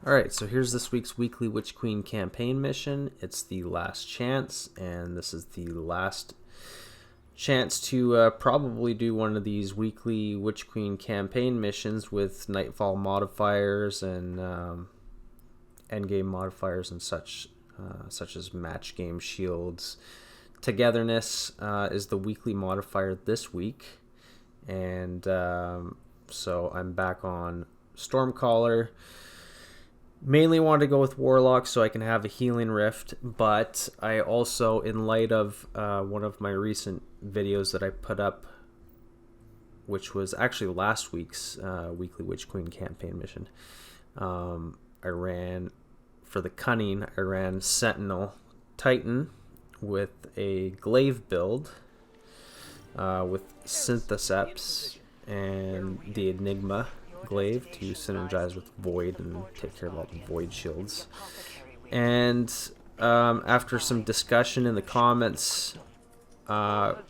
Alright, so here's this week's weekly Witch Queen campaign mission. It's the last chance, and this is the last chance to probably do one of these weekly Witch Queen campaign missions with Nightfall modifiers and endgame modifiers and such as match game shields. Togetherness is the weekly modifier this week, and so I'm back on Stormcaller. Mainly wanted to go with Warlock so I can have a healing rift, but I also, in light of one of my recent videos that I put up, which was actually last week's weekly Witch Queen campaign mission, I ran, for the cunning, I ran Sentinel Titan with a Glaive build with Synthoceps and the Enigma Glaive to synergize with Void and take care of all the Void shields. And after some discussion in the comments,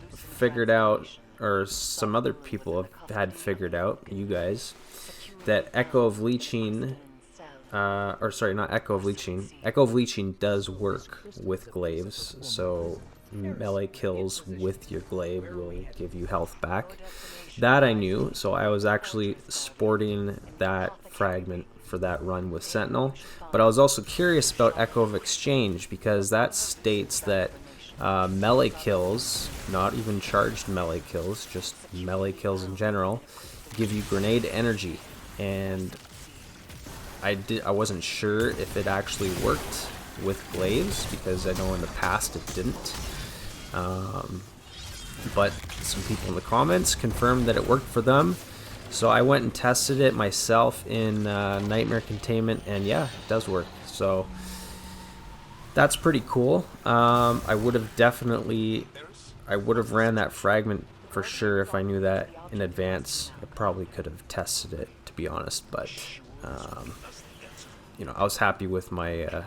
figured out, or some other people had figured out, you guys, that Echo of Leeching, or sorry, not Echo of Leeching, Echo of Leeching does work with Glaives, so melee kills with your Glaive will give you health back. That I knew, so I was actually sporting that fragment for that run with Sentinel. But I was also curious about Echo of Exchange, because that states that melee kills, not even charged melee kills, just melee kills in general, give you grenade energy. And I wasn't sure if it actually worked with Glaives, because I know in the past it didn't. But some people in the comments confirmed that it worked for them, so I went and tested it myself in Nightmare Containment, and yeah, it does work. So that's pretty cool. I would have ran that fragment for sure if I knew that in advance. I probably could have tested it, to be honest, but you know, I was happy with my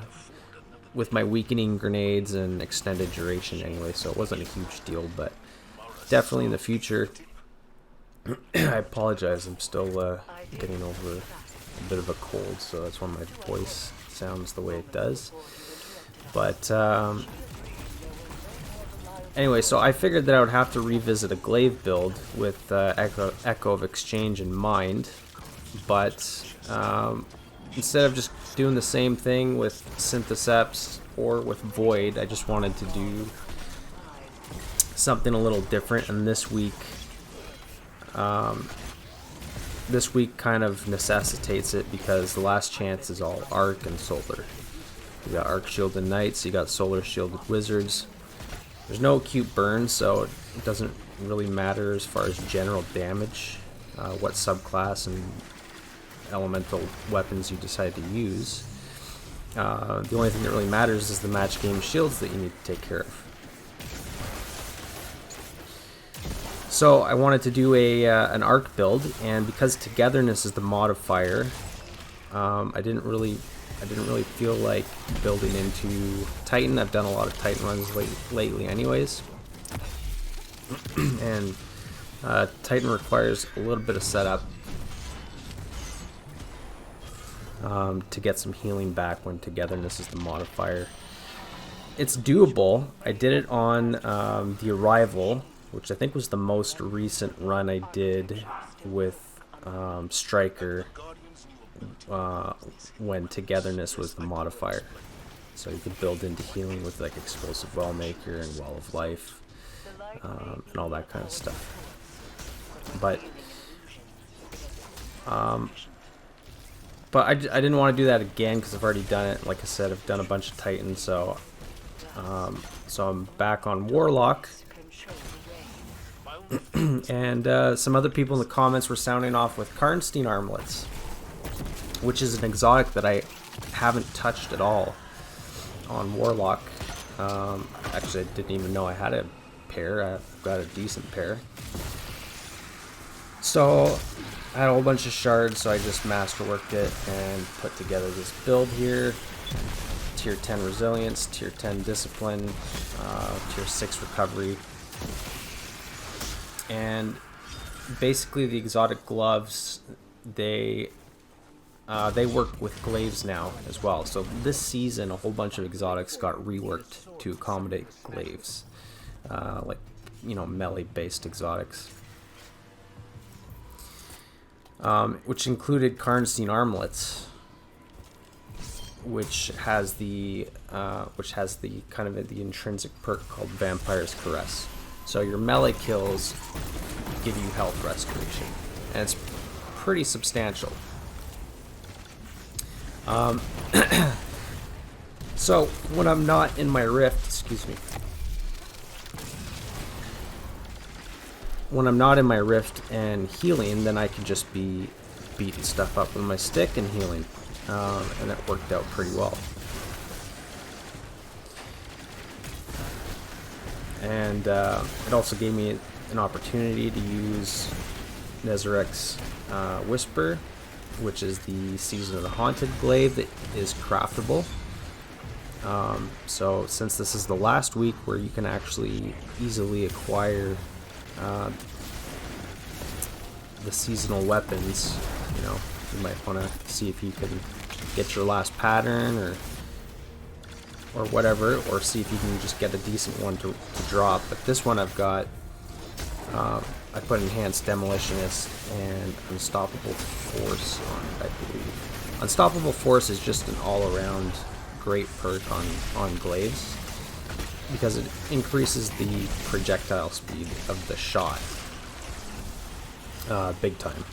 weakening grenades and extended duration anyway, so it wasn't a huge deal. But definitely in the future, I apologize, I'm still getting over a bit of a cold, so that's why my voice sounds the way it does. But anyway, so I figured that I would have to revisit a Glaive build with Echo of Exchange in mind, but instead of just doing the same thing with Synthoceps or with Void, I just wanted to do something a little different. And this week kind of necessitates it, because the last chance is all Arc and Solar. You got Arc shielded Knights, you got Solar shielded Wizards. There's no acute burn, so it doesn't really matter as far as general damage, what subclass and elemental weapons you decide to use. The only thing that really matters is the match game shields that you need to take care of. So I wanted to do an Arc build, and because Togetherness is the modifier, I didn't really feel like building into Titan. I've done a lot of Titan runs lately anyways, and Titan requires a little bit of setup to get some healing back when Togetherness is the modifier. It's doable. I did it on the Arrival, which I think was the most recent run I did with Striker, when Togetherness was the modifier. So you could build into healing with like Explosive Wellmaker and Wall of Life, and all that kind of stuff. But I didn't want to do that again, because I've already done it. Like I said, I've done a bunch of Titans, so I'm back on Warlock. And some other people in the comments were sounding off with Karnstein Armlets, which is an exotic that I haven't touched at all on Warlock. Actually, I didn't even know I had a pair. I've got a decent pair. So I had a whole bunch of shards, so I just masterworked it and put together this build here. Tier 10 Resilience, Tier 10 Discipline, Tier 6 Recovery. And basically the exotic gloves, they they work with glaives now as well. So this season, a whole bunch of exotics got reworked to accommodate glaives, like, you know, melee-based exotics, which included Karnstein Armlets, which has the kind of the intrinsic perk called Vampire's Caress. So your melee kills give you health restoration, and it's pretty substantial. So when I'm not in my rift, excuse me, when I'm not in my rift and healing, then I can just be beating stuff up with my stick and healing, and that worked out pretty well. And it also gave me an opportunity to use Nezarec's Whisper, which is the Season of the Haunted glaive that is craftable. So since this is the last week where you can actually easily acquire the seasonal weapons, you know, you might want to see if you can get your last pattern or whatever, or see if you can just get a decent one to drop. But this one I've got, I put Enhanced Demolitionist and Unstoppable Force on it, I believe. Unstoppable Force is just an all-around great perk on glaives, because it increases the projectile speed of the shot big time.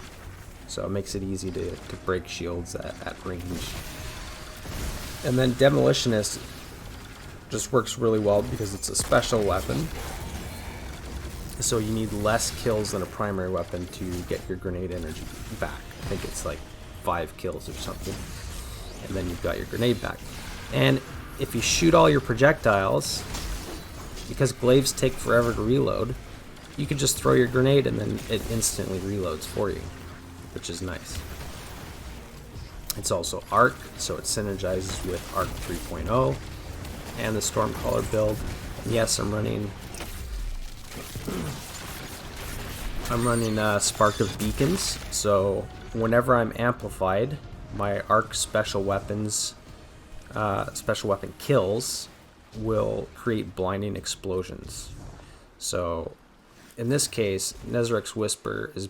So it makes it easy to break shields at range. And then Demolitionist just works really well because it's a special weapon. So you need less kills than a primary weapon to get your grenade energy back. I think it's like 5 kills or something. And then you've got your grenade back. And if you shoot all your projectiles, because glaives take forever to reload, you can just throw your grenade and then it instantly reloads for you, which is nice. It's also Arc, so it synergizes with Arc 3.0 and the Stormcaller build. And yes, I'm running Spark of Beacons, so whenever I'm amplified, my Arc special weapon kills will create blinding explosions. So in this case, Nezarec's Whisper is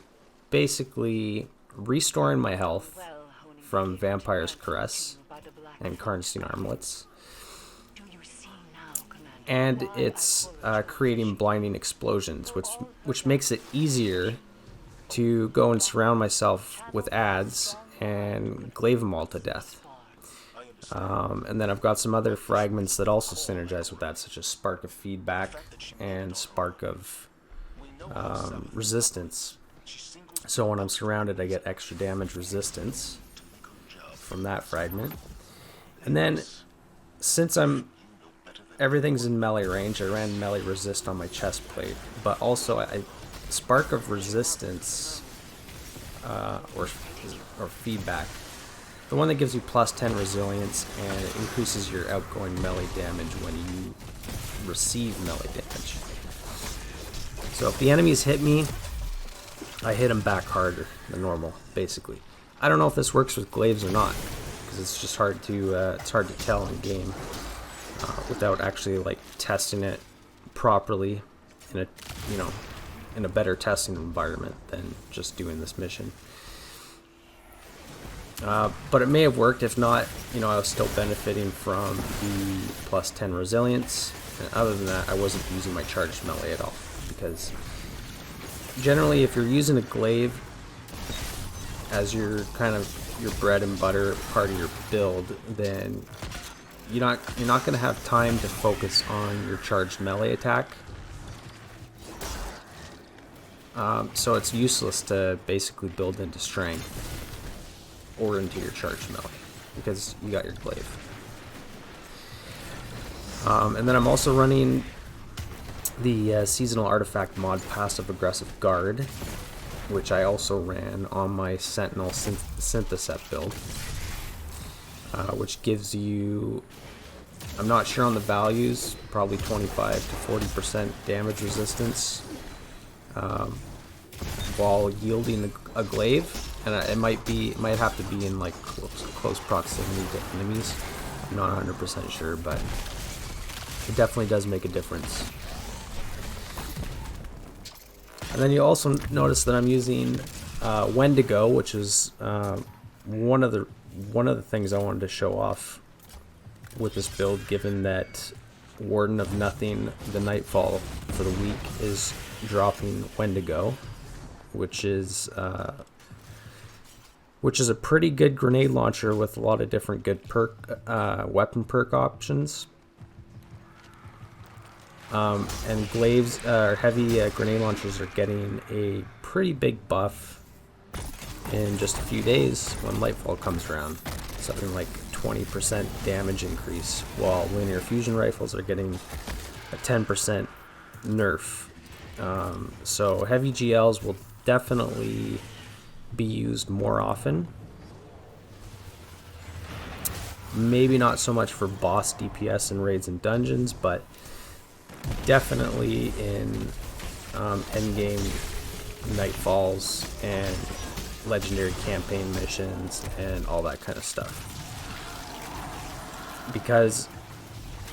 basically restoring my health from Vampire's Caress and Karnstein Armlets, and it's creating blinding explosions, which makes it easier to go and surround myself with ads and glaive them all to death. And then I've got some other fragments that also synergize with that, such as Spark of Feedback and Spark of Resistance. So when I'm surrounded, I get extra damage resistance from that fragment. And then, since everything's in melee range, I ran melee resist on my chest plate, but also I Spark of Resistance or feedback, the one that gives you plus 10 resilience, and it increases your outgoing melee damage when you receive melee damage. So if the enemies hit me, I hit them back harder than normal, basically. I don't know if this works with glaives or not, because it's just hard to tell in game without actually like testing it properly in a better testing environment than just doing this mission. But it may have worked. If not, I was still benefiting from the plus 10 resilience. And other than that, I wasn't using my charged melee at all, because generally, if you're using a glaive as your kind of your bread and butter part of your build, then you're not going to have time to focus on your charged melee attack. So it's useless to basically build into strength or into your charged melee, because you got your glaive. And then I'm also running the seasonal artifact mod Passive Aggressive Guard, which I also ran on my Sentinel Synthoceps build, which gives you, I'm not sure on the values, probably 25 to 40% damage resistance while yielding a glaive, and it might have to be in like close proximity to enemies. I'm not 100% sure, but it definitely does make a difference. And then you also notice that I'm using Wendigo, which is one of the things I wanted to show off with this build, given that Warden of Nothing, the Nightfall for the week, is dropping Wendigo, which is a pretty good grenade launcher with a lot of different good weapon perk options. And Glaives, heavy grenade launchers are getting a pretty big buff in just a few days when Lightfall comes around. Something like 20% damage increase, while linear fusion rifles are getting a 10% nerf. So heavy GLs will definitely be used more often. Maybe not so much for boss DPS and raids and dungeons, but definitely in endgame Nightfalls and legendary campaign missions and all that kind of stuff. Because,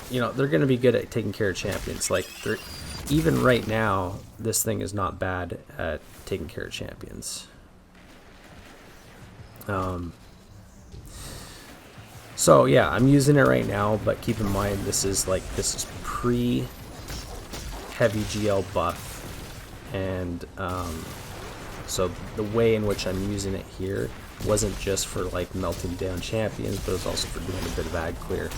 you know, they're going to be good at taking care of champions. Like, even right now, this thing is not bad at taking care of champions. So yeah, I'm using it right now, but keep in mind this is pre heavy GL buff, and so the way in which I'm using it here wasn't just for like melting down champions, but it was also for doing a bit of ad clear.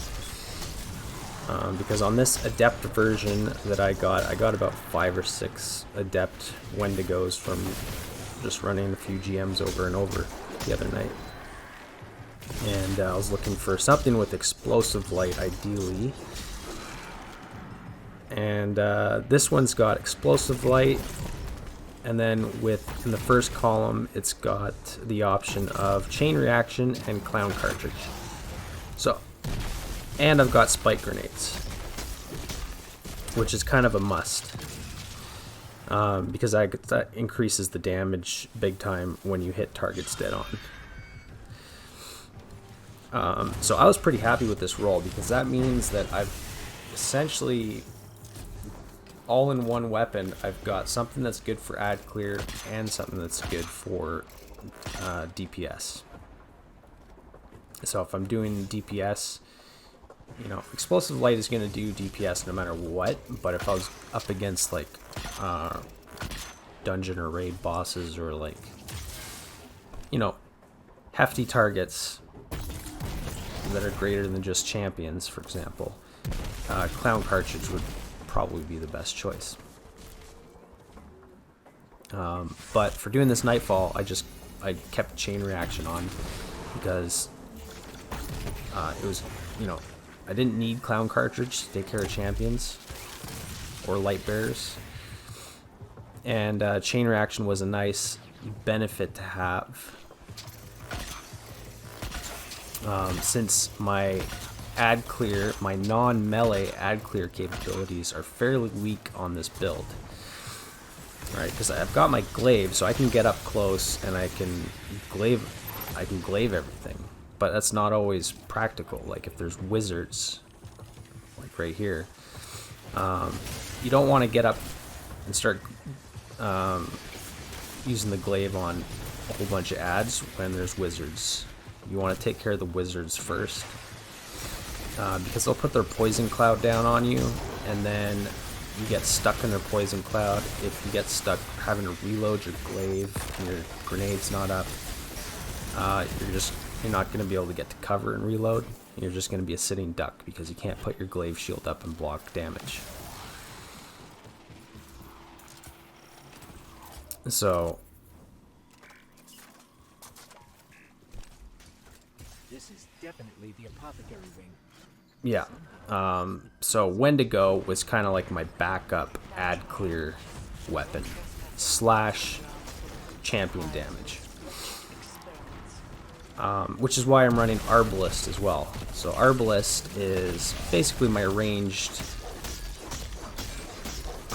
Because on this Adept version that I got about 5 or 6 Adept Wendigos from just running a few GMs over and over the other night. And I was looking for something with explosive light, ideally. And this one's got explosive light, and then in the first column, it's got the option of chain reaction and clown cartridge. So, and I've got spike grenades, which is kind of a must, because that increases the damage big time when you hit targets dead on. So I was pretty happy with this roll, because that means that I've essentially all in one weapon. I've got something that's good for ad clear and something that's good for DPS. So if I'm doing DPS, you know, explosive light is going to do DPS no matter what, but if I was up against like dungeon or raid bosses, or like, you know, hefty targets that are greater than just champions, for example, clown cartridge would probably be the best choice. But for doing this Nightfall, I kept chain reaction on, because it was, you know, I didn't need clown cartridge to take care of champions or light bearers, and chain reaction was a nice benefit to have. Since my ad clear, my non-melee ad clear capabilities are fairly weak on this build, right? Because I've got my glaive, so I can get up close and I can glaive everything, but that's not always practical. Like if there's wizards, like right here, you don't want to get up and start using the glaive on a whole bunch of ads when there's wizards. You want to take care of the wizards first, because they'll put their poison cloud down on you, and then you get stuck in their poison cloud. If you get stuck having to reload your glaive and your grenade's not up, you're not going to be able to get to cover and reload. You're just going to be a sitting duck, because you can't put your glaive shield up and block damage. So this is definitely the apothecary wing. Yeah. So Wendigo was kind of like my backup ad clear weapon / champion damage, which is why I'm running Arbalest as well. So Arbalest is basically my ranged,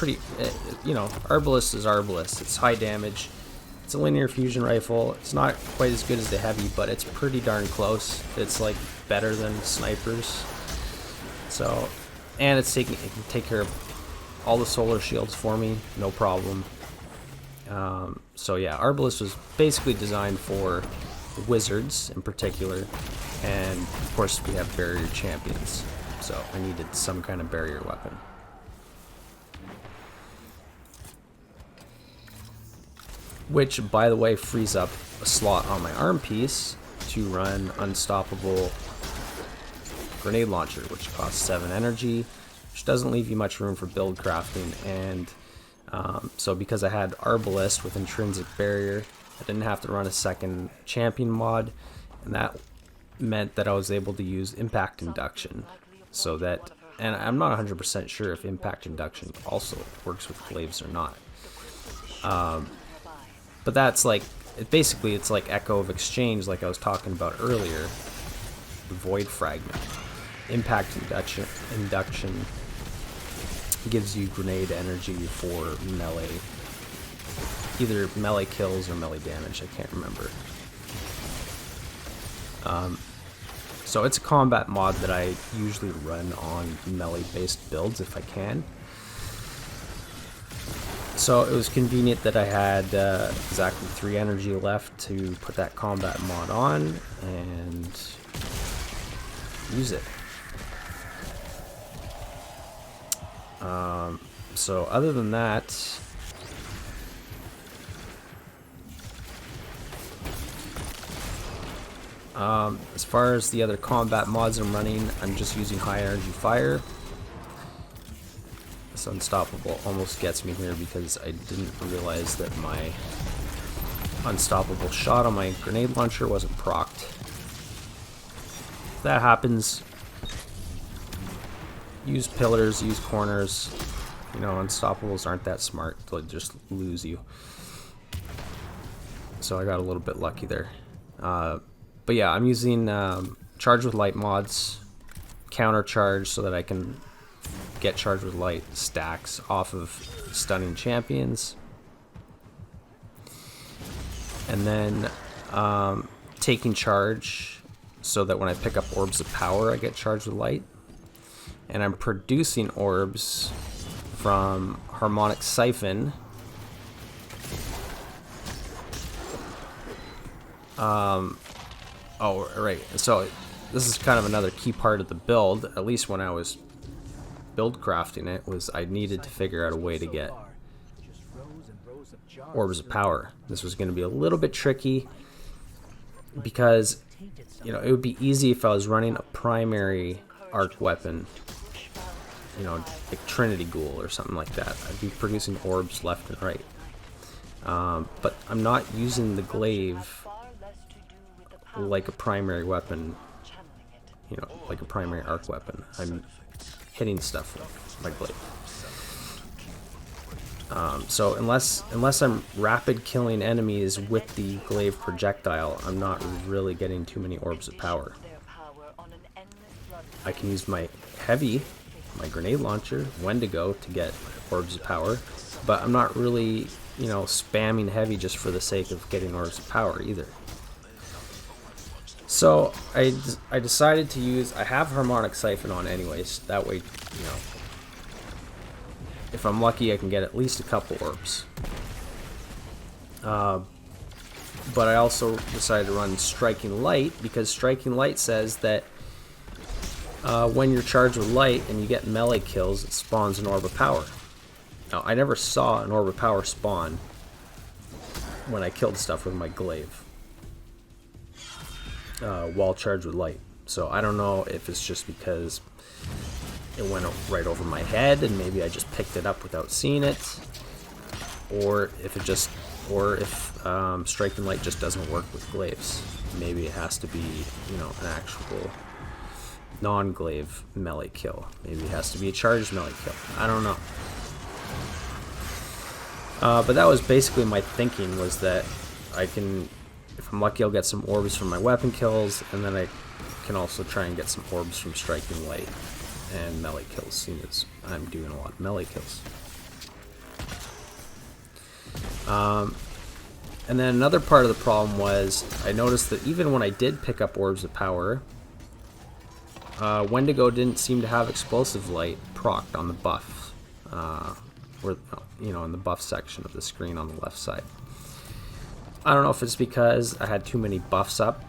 you know, Arbalest is Arbalest. It's high damage, It's a linear fusion rifle. It's not quite as good as the heavy, but it's pretty darn close. It's like better than snipers. So, and it can take care of all the solar shields for me, no problem. So yeah, Arbalest was basically designed for wizards in particular, and of course we have barrier champions, so I needed some kind of barrier weapon. Which, by the way, frees up a slot on my arm piece to run Unstoppable Grenade Launcher, which costs 7 energy, which doesn't leave you much room for build crafting. And so because I had Arbalest with Intrinsic Barrier, I didn't have to run a second champion mod, and that meant that I was able to use Impact Induction. So that, and I'm not 100% sure if Impact Induction also works with Glaives or not. But that's like, basically it's like Echo of Exchange, like I was talking about earlier, the Void Fragment. Impact Induction gives you grenade energy for melee, either melee kills or melee damage, I can't remember. So it's a combat mod that I usually run on melee based builds if I can. So it was convenient that I had exactly 3 energy left to put that combat mod on and use it. So other than that, as far as the other combat mods I'm running, I'm just using high energy fire. This Unstoppable almost gets me here because I didn't realize that my Unstoppable shot on my grenade launcher wasn't procced. If that happens, use pillars, use corners. You know, Unstoppables aren't that smart, they'll just lose you. So I got a little bit lucky there. But yeah, I'm using Charge with Light mods, counter charge so that I can get Charge with Light stacks off of stunning champions. And then taking charge so that when I pick up Orbs of Power I get Charged with Light. And I'm producing orbs from Harmonic Siphon. Oh, right. So this is kind of another key part of the build, at least when I was build crafting it, was I needed to figure out a way to get Orbs of Power. This was going to be a little bit tricky because, you know, it would be easy if I was running a primary arc weapon, you know, like Trinity Ghoul or something like that. I'd be producing orbs left and right. But I'm not using the Glaive like a primary weapon, you know, like a primary arc weapon. I'm hitting stuff with my Glaive. So unless I'm rapid killing enemies with the Glaive projectile, I'm not really getting too many Orbs of Power. I can use my heavy, my grenade launcher, Wendigo, to get Orbs of Power, but I'm not really, you know, spamming heavy just for the sake of getting Orbs of Power either. So I decided to use, I have Harmonic Siphon on anyways, that way, you know, if I'm lucky I can get at least a couple orbs. But I also decided to run Striking Light, because Striking Light says that when you're charged with light and you get melee kills, it spawns an Orb of Power. Now, I never saw an Orb of Power spawn when I killed stuff with my Glaive while charged with light. So I don't know if it's just because it went right over my head and maybe I just picked it up without seeing it, or if it just, or if Striking Light just doesn't work with Glaives. Maybe it has to be, you know, an actual non-Glaive melee kill. Maybe it has to be a charged melee kill. I don't know. But that was basically my thinking, was that I can, if I'm lucky, I'll get some orbs from my weapon kills, and then I can also try and get some orbs from Striking Light and melee kills, seeing as I'm doing a lot of melee kills. And then another part of the problem was I noticed that even when I did pick up Orbs of Power, Wendigo didn't seem to have Explosive Light procced on the buff, or you know, in the buff section of the screen on the left side. I don't know if it's because I had too many buffs up,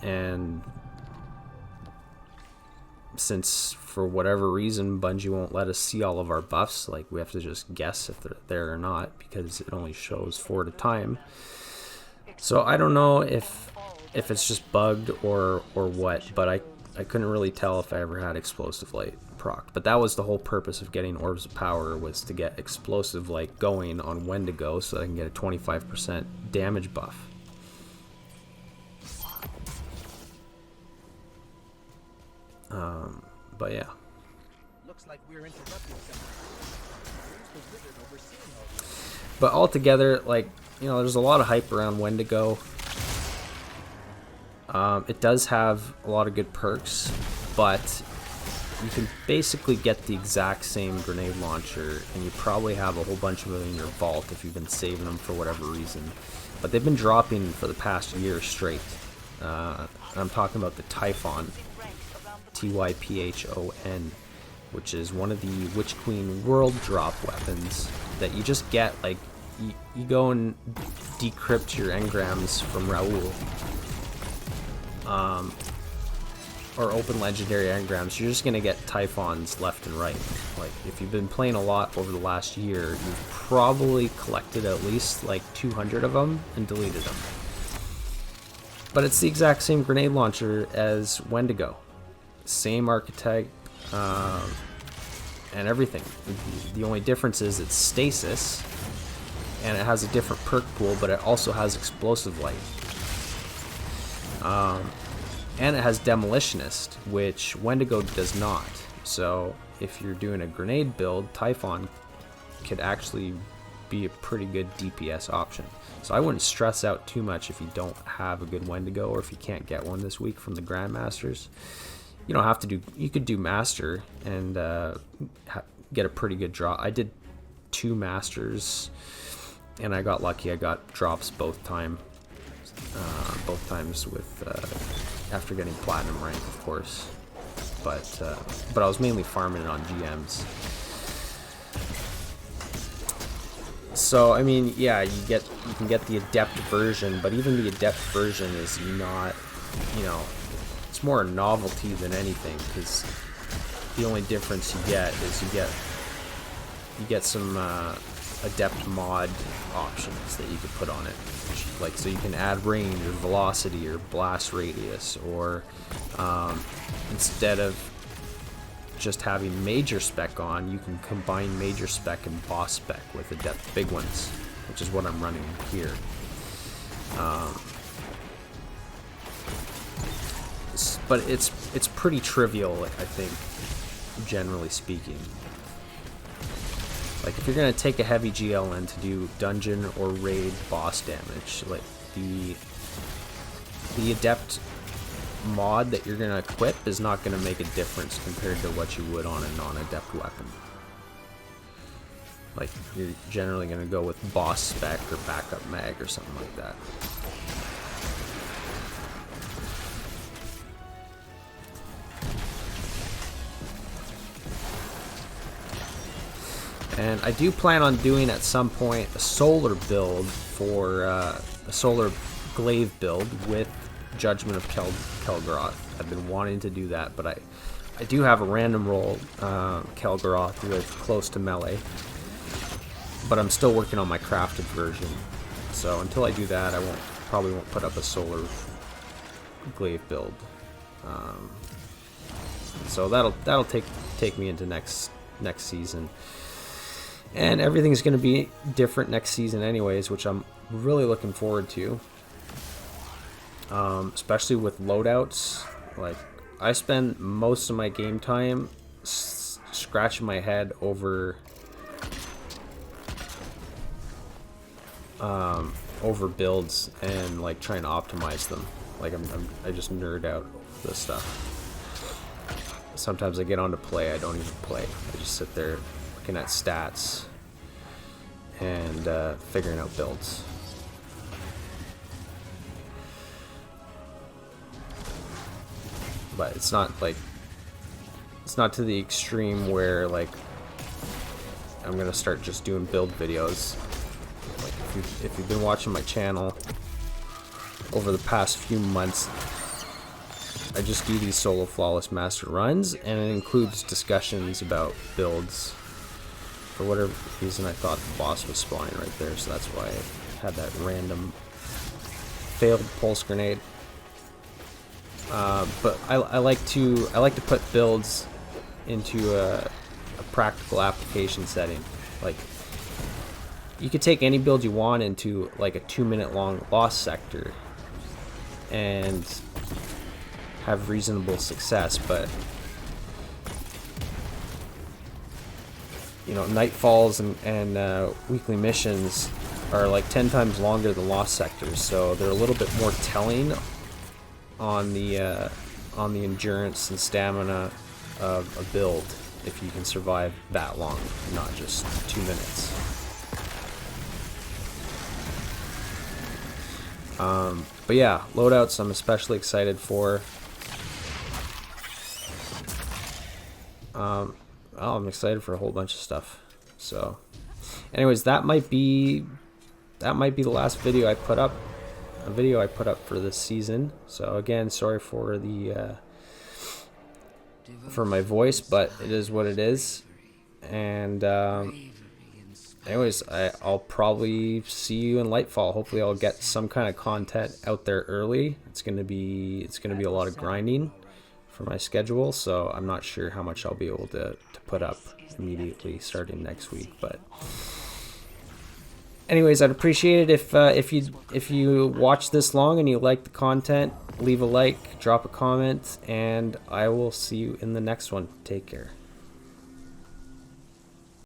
and since for whatever reason Bungie won't let us see all of our buffs, like we have to just guess if they're there or not because it only shows 4 at a time. So I don't know if it's just bugged or what, but I couldn't really tell if I ever had Explosive Light proc. But that was the whole purpose of getting Orbs of Power, was to get Explosive Light going on Wendigo so I can get a 25% damage buff. But yeah. Looks like we're interrupting something. Where's the wizard overseeing all this? But altogether, like, you know, there's a lot of hype around Wendigo. It does have a lot of good perks, but you can basically get the exact same grenade launcher, and you probably have a whole bunch of them in your vault if you've been saving them for whatever reason. But they've been dropping for the past year straight. I'm talking about the Typhon, Typhon, which is one of the Witch Queen world drop weapons that you just get, like, you go and decrypt your engrams from Raoul. Or open legendary engrams, you're just gonna get Typhons left and right. Like, if you've been playing a lot over the last year, you've probably collected at least like 200 of them and deleted them. But it's the exact same grenade launcher as Wendigo, same archetype, and everything. The only difference is it's stasis, and it has a different perk pool, but it also has Explosive Light. And it has Demolitionist, which Wendigo does not. So if you're doing a grenade build, Typhon could actually be a pretty good DPS option. So I wouldn't stress out too much if you don't have a good Wendigo, or if you can't get one this week from the Grandmasters. You don't have to do, you could do Master and get a pretty good draw. I did 2 Masters and I got lucky. I got drops both times with after getting platinum rank, of course, but I was mainly farming it on GMs. So I mean, yeah, you can get the Adept version, but even the Adept version is not, you know, it's more a novelty than anything, because the only difference you get is you get some Adept mod options that you could put on it, like, so you can add range or velocity or blast radius, or instead of just having major spec on, you can combine major spec and boss spec with Adept big ones, which is what I'm running here. But it's pretty trivial, I think, generally speaking. Like, if you're gonna take a heavy GLN to do dungeon or raid boss damage, like the Adept mod that you're gonna equip is not gonna make a difference compared to what you would on a non-Adept weapon. Like, you're generally gonna go with boss spec or backup mag or something like that. And I do plan on doing at some point a solar build for a solar glaive build with Judgment of Kelgorath. I've been wanting to do that, but I do have a random roll Kelgorath with close to melee, but I'm still working on my crafted version. So until I do that, I probably won't put up a solar glaive build. So that'll take me into next season. And everything's going to be different next season anyways, which I'm really looking forward to. Especially with loadouts. Like, I spend most of my game time scratching my head over builds and like trying to optimize them. Like, I just nerd out over this stuff. Sometimes I get on to play, I don't even play. I just sit there looking at stats and figuring out builds. but it's not like, it's not to the extreme where like I'm gonna start just doing build videos. Like if you've been watching my channel over the past few months, I just do these solo flawless master runs, and it includes discussions about builds. For whatever reason, I thought the boss was spawning right there, so that's why I had that random failed pulse grenade. But I like to put builds into a practical application setting. Like, you could take any build you want into like a 2-minute long lost sector and have reasonable success, but you know, Nightfalls and weekly missions are like 10 times longer than lost sectors, so they're a little bit more telling on the endurance and stamina of a build if you can survive that long, not just 2 minutes. But yeah, loadouts I'm especially excited for. I'm excited for a whole bunch of stuff. So, anyways, that might be the last video I put up. A video I put up for this season. So again, sorry for the for my voice, but it is what it is. And anyways, I'll probably see you in Lightfall. Hopefully, I'll get some kind of content out there early. It's gonna be a lot of grinding for my schedule, so I'm not sure how much I'll be able to put up immediately starting next week. But anyways, I'd appreciate it if you watch this long and you like the content, leave a like, drop a comment, and I will see you in the next one. Take care.